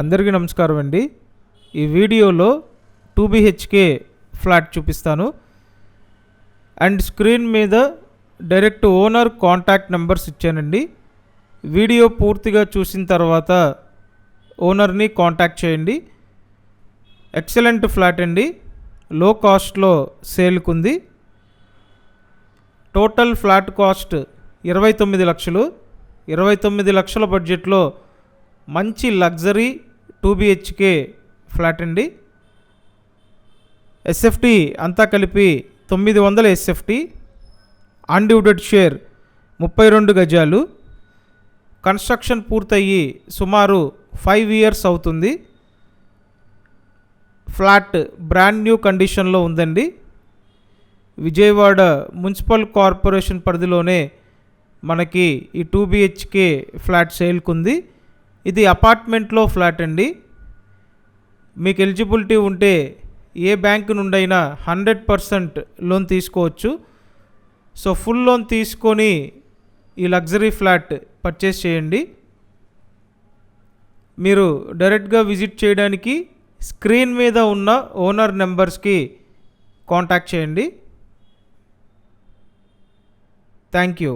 అందరికీ నమస్కారం అండి. ఈ వీడియోలో 2 BHK ఫ్లాట్ చూపిస్తాను. అండ్ స్క్రీన్ మీద డైరెక్ట్ ఓనర్ కాంటాక్ట్ నెంబర్స్ ఇచ్చానండి. వీడియో పూర్తిగా చూసిన తర్వాత ఓనర్ని కాంటాక్ట్ చేయండి. ఎక్సలెంట్ ఫ్లాట్ అండి, లో కాస్ట్లో సేల్కి ఉంది. టోటల్ ఫ్లాట్ కాస్ట్ 29 లక్షలు. 29 లక్షల బడ్జెట్లో మంచి లగ్జరీ 2 BHK ఫ్లాట్ అండి. SFT అంతా కలిపి 900 SFT. అన్డివిడెడ్ షేర్ 32 గజాలు. కన్స్ట్రక్షన్ పూర్తయ్యి సుమారు 5 ఇయర్స్ అవుతుంది. ఫ్లాట్ బ్రాండ్ న్యూ కండిషన్లో ఉందండి. విజయవాడ మున్సిపల్ కార్పొరేషన్ పరిధిలోనే మనకి ఈ 2 BHK ఫ్లాట్ సేల్కి ఉంది. ఇది అపార్ట్మెంట్లో ఫ్లాట్ అండి. మీకు ఎలిజిబిలిటీ ఉంటే ఏ బ్యాంకు నుండైనా 100% లోన్ తీసుకోవచ్చు. సో ఫుల్ లోన్ తీసుకొని ఈ లగ్జరీ ఫ్లాట్ పర్చేస్ చేయండి. మీరు డైరెక్ట్గా విజిట్ చేయడానికి స్క్రీన్ మీద ఉన్న ఓనర్ నెంబర్స్కి కాంటాక్ట్ చేయండి. Thank you.